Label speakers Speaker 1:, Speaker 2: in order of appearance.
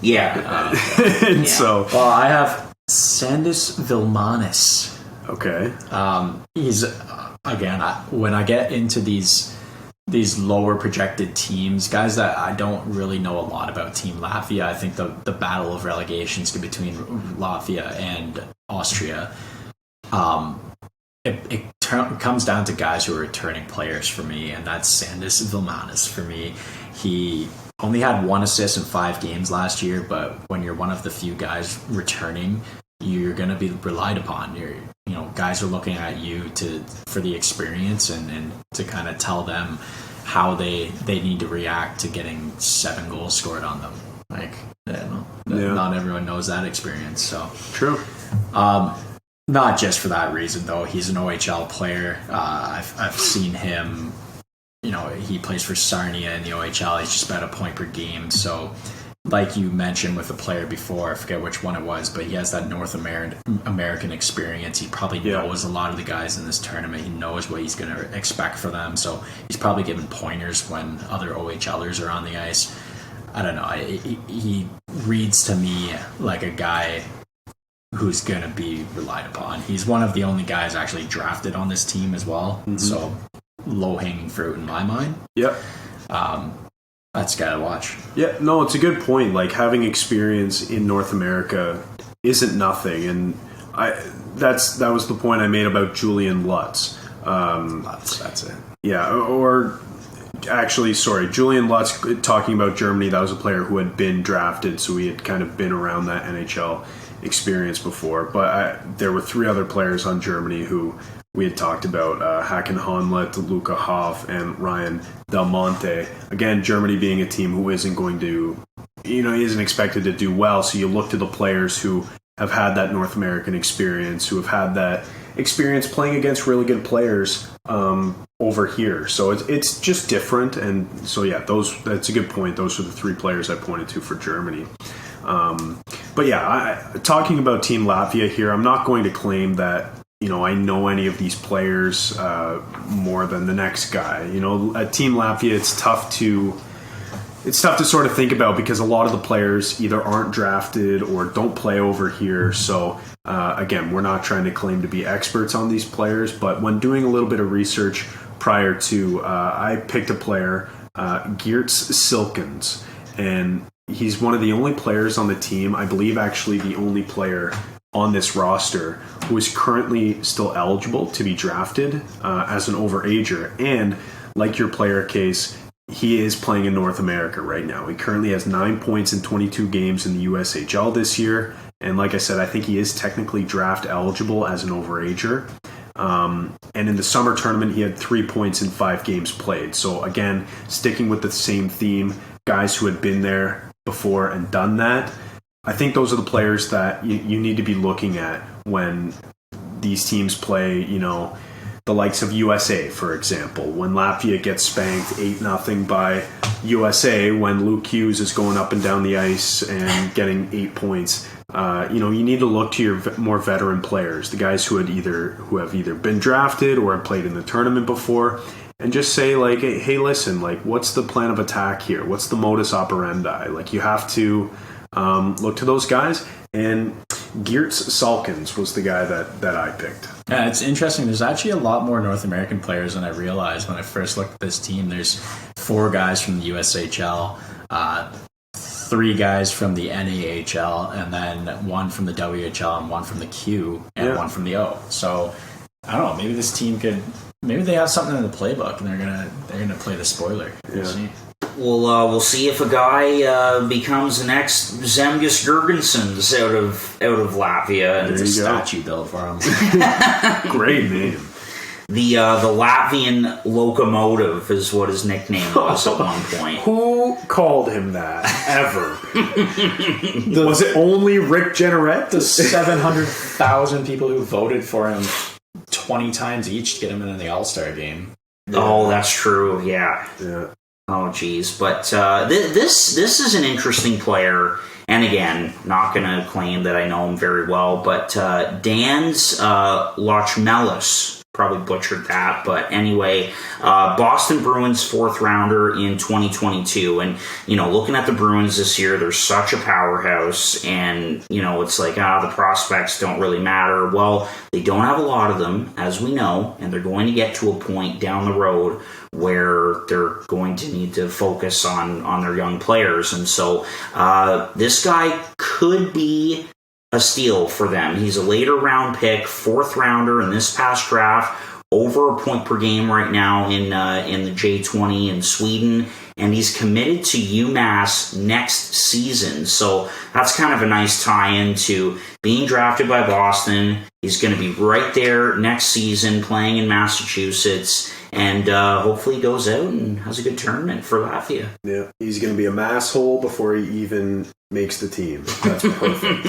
Speaker 1: Yeah.
Speaker 2: And so...
Speaker 3: Well, I have Sandis Vilmanis.
Speaker 2: Okay.
Speaker 3: He's, again, when I get into these lower projected teams, guys that I don't really know a lot about Team Latvia, I think the battle of relegations between Latvia and Austria, it comes down to guys who are returning players for me, and that's Sandis Vilmanis for me. He only had 1 assist in 5 games last year, but when you're one of the few guys returning, you're going to be relied upon. Guys are looking at you for the experience and to kind of tell them how they need to react to getting 7 goals scored on them. Not everyone knows that experience. So
Speaker 2: true.
Speaker 3: Not just for that reason, though. He's an OHL player. I've seen him. He plays for Sarnia in the OHL. He's just about a point per game. So, like you mentioned with a player before, I forget which one it was, but he has that North American experience. He probably knows a lot of the guys in this tournament. He knows what he's going to expect for them. So he's probably giving pointers when other OHLers are on the ice. I don't know. He reads to me like a guy who's going to be relied upon. He's one of the only guys actually drafted on this team as well. Mm-hmm. So low-hanging fruit in my mind.
Speaker 2: Yep.
Speaker 3: That's got to watch.
Speaker 2: Yeah, no, it's a good point. Like, having experience in North America isn't nothing, and that was the point I made about Julian Lutz.
Speaker 3: Lutz, that's it.
Speaker 2: Yeah, or actually, sorry, Julian Lutz, talking about Germany, that was a player who had been drafted, so he had kind of been around that NHL experience before. But there were 3 other players on Germany who we had talked about, Hakan Honlet, Luca Hoff, and Ryan Del Monte. Again, Germany being a team who isn't going to, isn't expected to do well. So you look to the players who have had that North American experience, who have had that experience playing against really good players over here. So it's just different. And so, yeah, that's a good point. Those are the 3 players I pointed to for Germany. But yeah, talking about Team Latvia here, I'm not going to claim that I know any of these players more than the next guy. At Team Latvia, it's tough to sort of think about because a lot of the players either aren't drafted or don't play over here. So again, we're not trying to claim to be experts on these players, but when doing a little bit of research prior to, I picked a player, Geerts Silkens, and he's one of the only players on the team, I believe actually the only player on this roster who is currently still eligible to be drafted as an overager. And like your player case, he is playing in North America right now. He currently has 9 points in 22 games in the USHL this year. And like I said, I think he is technically draft eligible as an overager. And in the summer tournament, he had 3 points in 5 games played. So again, sticking with the same theme, guys who had been there before and done that. I think those are the players that you need to be looking at when these teams play, the likes of USA, for example. When Latvia gets spanked 8-0 by USA, when Luke Hughes is going up and down the ice and getting 8 points, you need to look to your more veteran players, the guys who have either been drafted or have played in the tournament before, and just say, like, hey, listen, like, what's the plan of attack here? What's the modus operandi? Like, you have to look to those guys, and Geerts Salkins was the guy that I picked.
Speaker 3: Yeah, it's interesting. There's actually a lot more North American players than I realized when I first looked at this team. There's 4 guys from the USHL, 3 guys from the NAHL, and then 1 from the WHL and 1 from the Q and 1 from the O. So I don't know. Maybe this team maybe they have something in the playbook and they're gonna play the spoiler. We'll see.
Speaker 1: We'll see if a guy becomes the next Zemgus Girgensons out of Latvia.
Speaker 3: And it's a statue built for him.
Speaker 2: Great name.
Speaker 1: The Latvian locomotive is what his nickname was at one point.
Speaker 2: Who called him that ever? Was it only Rick Jenneret?
Speaker 3: The 700,000 people who voted for him 20 times each to get him in the All-Star game.
Speaker 1: Oh, that's true. Yeah.
Speaker 2: Yeah.
Speaker 1: Oh, geez. But this is an interesting player. And again, not going to claim that I know him very well, but Dans Lochmelis, probably butchered that. But anyway, Boston Bruins 4th rounder in 2022. And, looking at the Bruins this year, they're such a powerhouse. And, it's like, the prospects don't really matter. Well, they don't have a lot of them, as we know. And they're going to get to a point down the road where they're going to need to focus on their young players. And so this guy could be a steal for them. He's a later round pick, 4th rounder in this past draft, over a point per game right now in the J20 in Sweden, and he's committed to UMass next season. So that's kind of a nice tie-in to being drafted by Boston. He's going to be right there next season playing in Massachusetts, and hopefully goes out and has a good tournament for Latvia.
Speaker 2: Yeah, he's going to be a mass hole before he even makes the team. That's perfect.